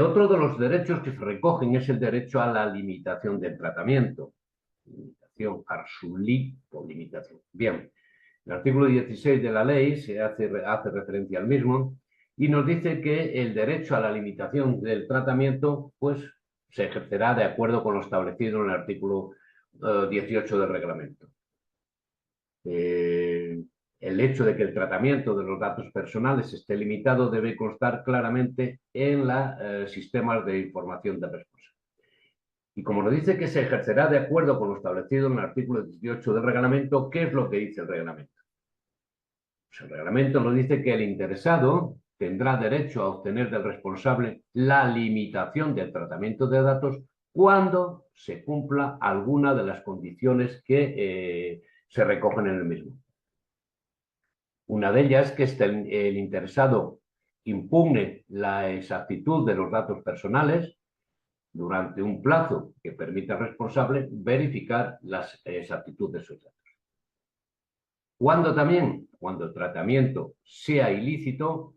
Otro de los derechos que se recogen es el derecho a la limitación del tratamiento. Limitación, arsulipo, limitación. Bien, el artículo 16 de la ley se hace referencia al mismo y nos dice que el derecho a la limitación del tratamiento pues, se ejercerá de acuerdo con lo establecido en el artículo 18 del reglamento. El hecho de que el tratamiento de los datos personales esté limitado debe constar claramente en los sistemas de información de respuesta. Y como nos dice que se ejercerá de acuerdo con lo establecido en el artículo 18 del reglamento, ¿qué es lo que dice el reglamento? Pues el reglamento nos dice que el interesado tendrá derecho a obtener del responsable la limitación del tratamiento de datos cuando se cumpla alguna de las condiciones que se recogen en el mismo. Una de ellas es que el interesado impugne la exactitud de los datos personales durante un plazo que permita al responsable verificar la exactitud de sus datos. Cuando también, cuando el tratamiento sea ilícito,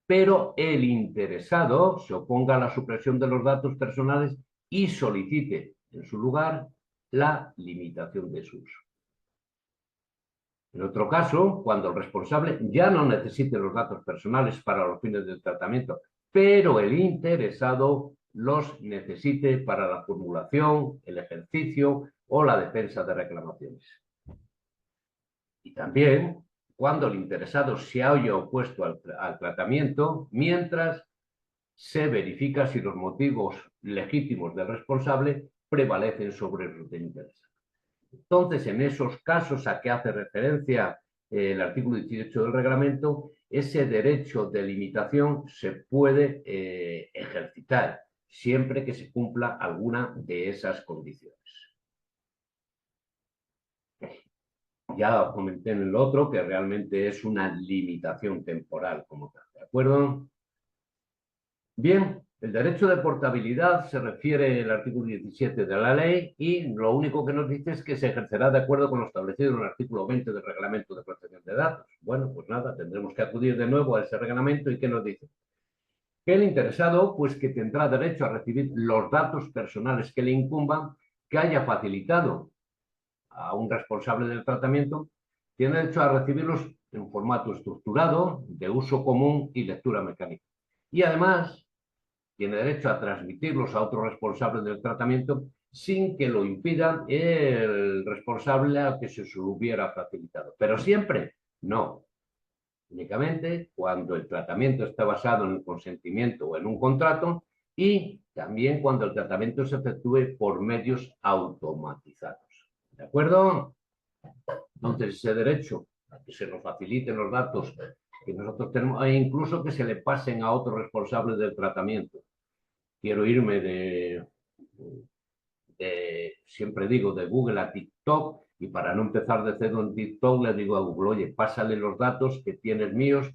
pero el interesado se oponga a la supresión de los datos personales y solicite en su lugar la limitación de su uso. En otro caso, cuando el responsable ya no necesite los datos personales para los fines del tratamiento, pero el interesado los necesite para la formulación, el ejercicio o la defensa de reclamaciones. Y también cuando el interesado se haya opuesto al tratamiento, mientras se verifica si los motivos legítimos del responsable prevalecen sobre los del interesado. Entonces, en esos casos a que hace referencia el artículo 18 del reglamento, ese derecho de limitación se puede ejercitar siempre que se cumpla alguna de esas condiciones. Ya comenté en el otro que realmente es una limitación temporal como tal, ¿de acuerdo? Bien, el derecho de portabilidad se refiere al artículo 17 de la ley y lo único que nos dice es que se ejercerá de acuerdo con lo establecido en el artículo 20 del Reglamento de Protección de Datos. Bueno, pues nada, tendremos que acudir de nuevo a ese reglamento y ¿qué nos dice? Que el interesado, pues que tendrá derecho a recibir los datos personales que le incumban, que haya facilitado a un responsable del tratamiento, tiene derecho a recibirlos en formato estructurado, de uso común y lectura mecánica. Y además, tiene derecho a transmitirlos a otro responsable del tratamiento sin que lo impida el responsable a que se lo hubiera facilitado. Pero siempre no. Únicamente cuando el tratamiento está basado en el consentimiento o en un contrato y también cuando el tratamiento se efectúe por medios automatizados. ¿De acuerdo? Entonces, ese derecho a que se nos faciliten los datos que nosotros tenemos e incluso que se le pasen a otro responsable del tratamiento. Quiero irme siempre digo, de Google a TikTok, y para no empezar de cero en TikTok le digo a Google, oye, pásale los datos que tienes míos,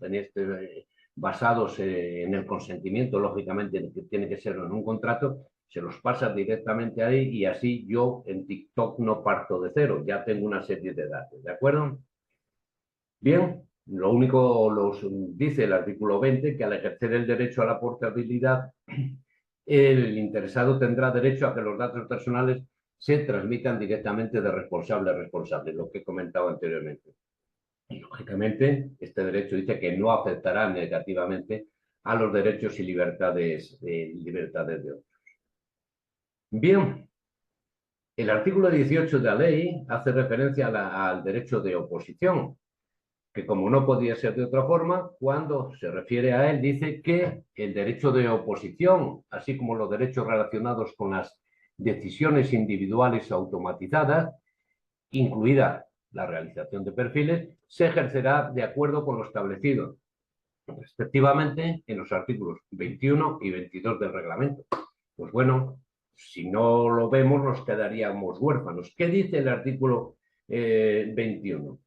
basados en el consentimiento, lógicamente, que tiene que ser en un contrato, se los pasas directamente ahí y así yo en TikTok no parto de cero, ya tengo una serie de datos, ¿de acuerdo? Bien, lo único dice el artículo 20 que al ejercer el derecho a la portabilidad el interesado tendrá derecho a que los datos personales se transmitan directamente de responsable a responsable, lo que he comentado anteriormente. Y, lógicamente, este derecho dice que no afectará negativamente a los derechos y libertades de otros. Bien, el artículo 18 de la ley hace referencia al derecho de oposición, que como no podía ser de otra forma, cuando se refiere a él, dice que el derecho de oposición, así como los derechos relacionados con las decisiones individuales automatizadas, incluida la realización de perfiles, se ejercerá de acuerdo con lo establecido, respectivamente, en los artículos 21 y 22 del reglamento. Pues bueno, si no lo vemos, nos quedaríamos huérfanos. ¿Qué dice el artículo 21?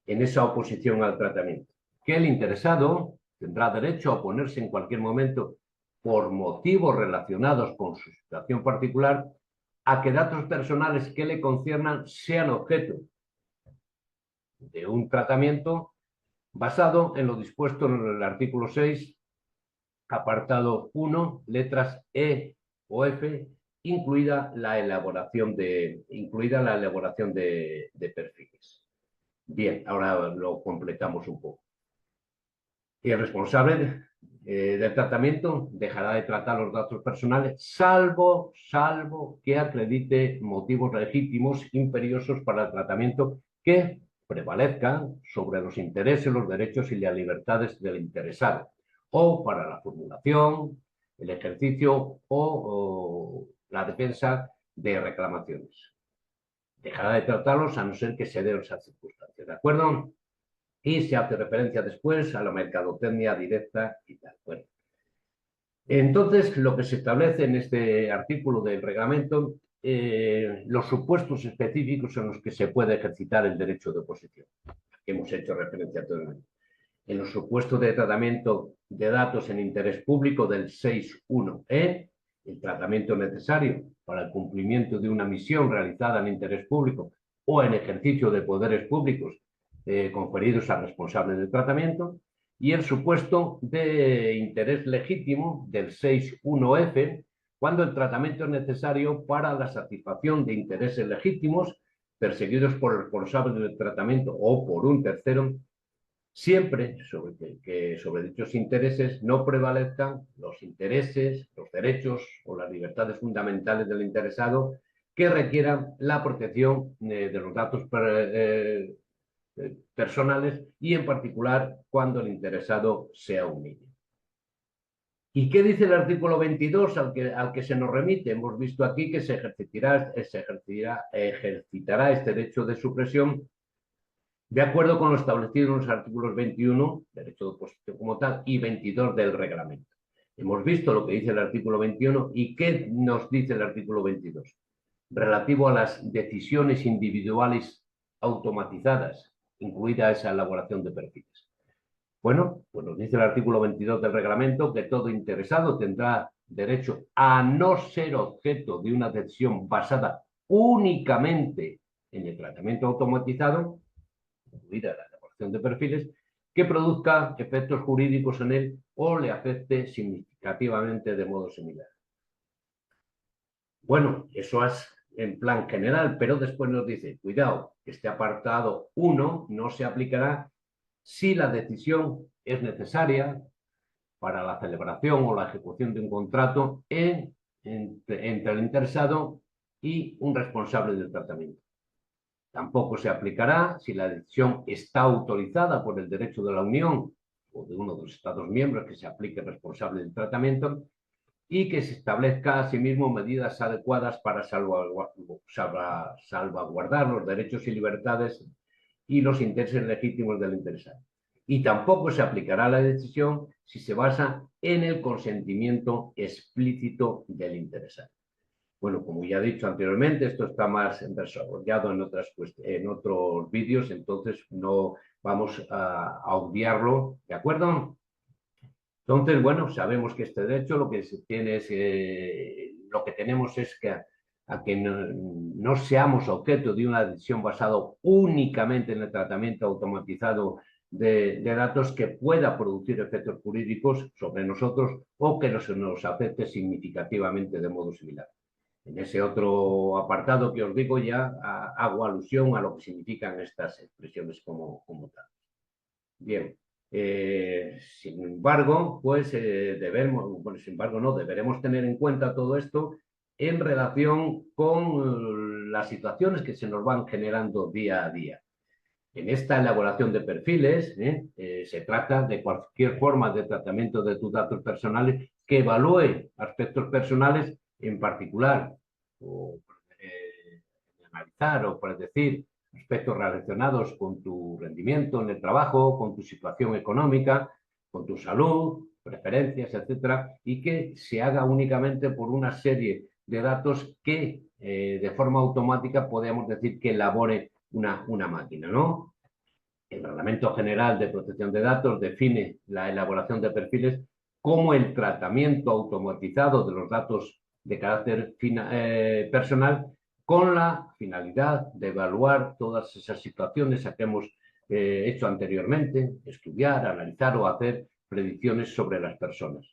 En esa oposición al tratamiento, que el interesado tendrá derecho a oponerse en cualquier momento por motivos relacionados con su situación particular a que datos personales que le conciernan sean objeto de un tratamiento basado en lo dispuesto en el artículo 6, apartado 1, letras E o F, incluida la elaboración de perfiles. Bien, ahora lo completamos un poco. El responsable del tratamiento dejará de tratar los datos personales, salvo que acredite motivos legítimos imperiosos para el tratamiento que prevalezcan sobre los intereses, los derechos y las libertades del interesado, o para la formulación, el ejercicio o la defensa de reclamaciones. Dejará de tratarlos a no ser que se den esas circunstancias, ¿de acuerdo? Y se hace referencia después a la mercadotecnia directa y tal. Bueno, entonces, lo que se establece en este artículo del reglamento, los supuestos específicos en los que se puede ejercitar el derecho de oposición, que hemos hecho referencia anteriormente. En los supuestos de tratamiento de datos en interés público del 6.1e, el tratamiento necesario para el cumplimiento de una misión realizada en interés público o en ejercicio de poderes públicos conferidos al responsable del tratamiento, y el supuesto de interés legítimo del 6.1f, cuando el tratamiento es necesario para la satisfacción de intereses legítimos perseguidos por el responsable del tratamiento o por un tercero, siempre que sobre dichos intereses no prevalezcan los intereses, los derechos o las libertades fundamentales del interesado que requieran la protección de los datos personales, y en particular cuando el interesado sea un niño. ¿Y qué dice el artículo 22 al que se nos remite? Hemos visto aquí que se ejercitará este derecho de supresión de acuerdo con lo establecido en los artículos 21, derecho de oposición como tal, y 22 del reglamento. Hemos visto lo que dice el artículo 21 y qué nos dice el artículo 22, relativo a las decisiones individuales automatizadas, incluida esa elaboración de perfiles. Bueno, pues nos dice el artículo 22 del reglamento que todo interesado tendrá derecho a no ser objeto de una decisión basada únicamente en el tratamiento automatizado, incluida la elaboración de perfiles, que produzca efectos jurídicos en él o le afecte significativamente de modo similar. Bueno, eso es en plan general, pero después nos dice, cuidado, este apartado 1 no se aplicará si la decisión es necesaria para la celebración o la ejecución de un contrato entre el interesado y un responsable del tratamiento. Tampoco se aplicará si la decisión está autorizada por el derecho de la Unión o de uno de los Estados miembros que se aplique responsable del tratamiento, y que se establezca asimismo medidas adecuadas para salvaguardar los derechos y libertades y los intereses legítimos del interesado. Y tampoco se aplicará la decisión si se basa en el consentimiento explícito del interesado. Bueno, como ya he dicho anteriormente, esto está más desarrollado en otros vídeos, entonces no vamos a obviarlo, ¿de acuerdo? Entonces, bueno, sabemos que este derecho lo que tiene es, lo que tenemos es que a que no seamos objeto de una decisión basada únicamente en el tratamiento automatizado de datos que pueda producir efectos jurídicos sobre nosotros o que nos afecte significativamente de modo similar. En ese otro apartado que os digo ya hago alusión a lo que significan estas expresiones como tal. Bien. Sin embargo, deberemos tener en cuenta todo esto en relación con las situaciones que se nos van generando día a día. En esta elaboración de perfiles, se trata de cualquier forma de tratamiento de tus datos personales que evalúe aspectos personales en particular, o analizar o predecir aspectos relacionados con tu rendimiento en el trabajo, con tu situación económica, con tu salud, preferencias, etcétera, y que se haga únicamente por una serie de datos que de forma automática podemos decir que elabore una máquina, ¿no? El Reglamento General de Protección de Datos define la elaboración de perfiles como el tratamiento automatizado de los datos de carácter personal con la finalidad de evaluar todas esas situaciones que hemos hecho anteriormente, estudiar, analizar o hacer predicciones sobre las personas.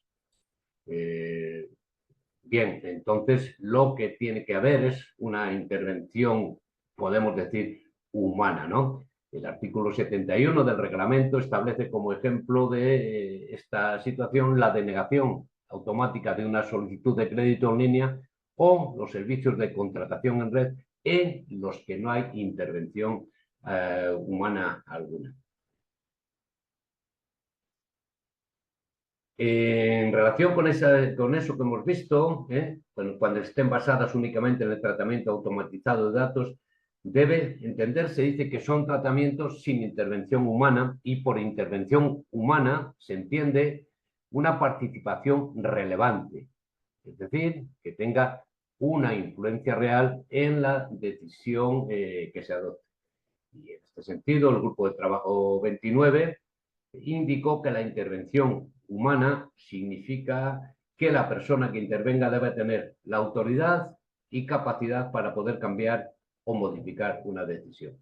Bien, entonces lo que tiene que haber es una intervención, podemos decir, humana, ¿no? El artículo 71 del reglamento establece como ejemplo de esta situación la denegación automática de una solicitud de crédito en línea o los servicios de contratación en red en los que no hay intervención humana alguna. En relación con eso que hemos visto, cuando estén basadas únicamente en el tratamiento automatizado de datos, debe entenderse, dice que son tratamientos sin intervención humana y por intervención humana se entiende una participación relevante, es decir, que tenga una influencia real en la decisión que se adopte. Y en este sentido, el Grupo de Trabajo 29 indicó que la intervención humana significa que la persona que intervenga debe tener la autoridad y capacidad para poder cambiar o modificar una decisión.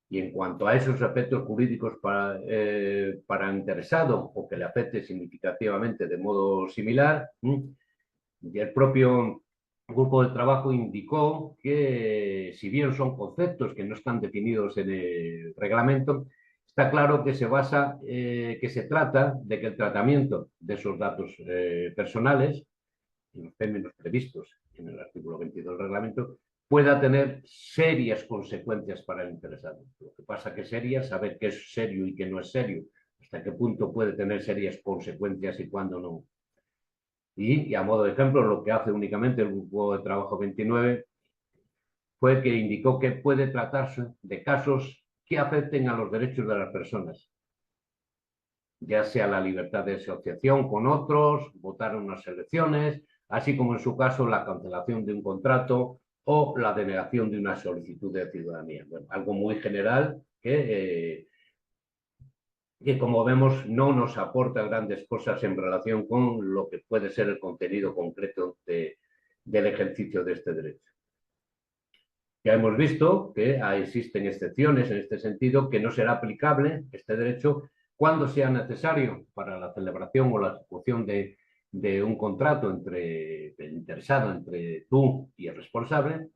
Y en cuanto a esos efectos jurídicos para interesado o que le afecte significativamente de modo similar, y el propio grupo de trabajo indicó que, si bien son conceptos que no están definidos en el reglamento, está claro que que se trata de que el tratamiento de esos datos personales, en los términos previstos en el artículo 22 del reglamento, pueda tener serias consecuencias para el interesado. Lo que pasa que serias, saber qué es serio y qué no es serio, hasta qué punto puede tener serias consecuencias y cuándo no. Y a modo de ejemplo, lo que hace únicamente el Grupo de Trabajo 29 fue que indicó que puede tratarse de casos que afecten a los derechos de las personas, ya sea la libertad de asociación con otros, votar en unas elecciones, así como en su caso la cancelación de un contrato o la denegación de una solicitud de ciudadanía. Bueno, algo muy general que, como vemos, no nos aporta grandes cosas en relación con lo que puede ser el contenido concreto del ejercicio de este derecho. Ya hemos visto que existen excepciones en este sentido, que no será aplicable este derecho cuando sea necesario para la celebración o la ejecución de un contrato entre el interesado, entre tú y el responsable,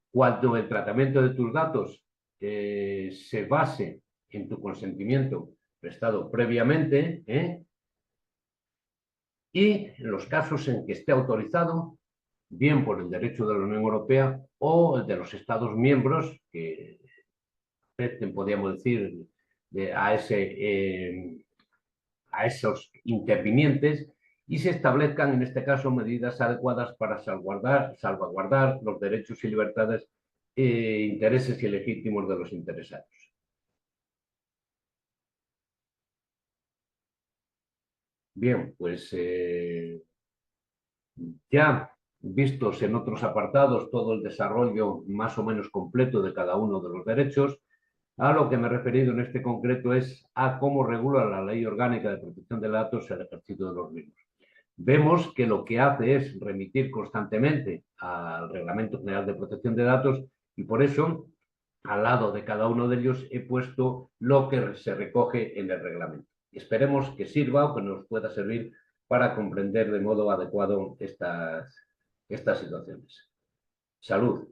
cuando el tratamiento de tus datos se base en tu consentimiento prestado previamente, y en los casos en que esté autorizado, bien por el derecho de la Unión Europea o el de los Estados miembros que afecten, podríamos decir, a esos intervinientes, y se establezcan, en este caso, medidas adecuadas para salvaguardar los derechos y libertades e intereses ilegítimos de los interesados. Bien, pues ya vistos en otros apartados todo el desarrollo más o menos completo de cada uno de los derechos, a lo que me he referido en este concreto es a cómo regula la Ley Orgánica de Protección de Datos el ejercicio de los mismos. Vemos que lo que hace es remitir constantemente al Reglamento General de Protección de Datos y por eso, al lado de cada uno de ellos, he puesto lo que se recoge en el reglamento. Esperemos que sirva o que nos pueda servir para comprender de modo adecuado estas situaciones. Salud.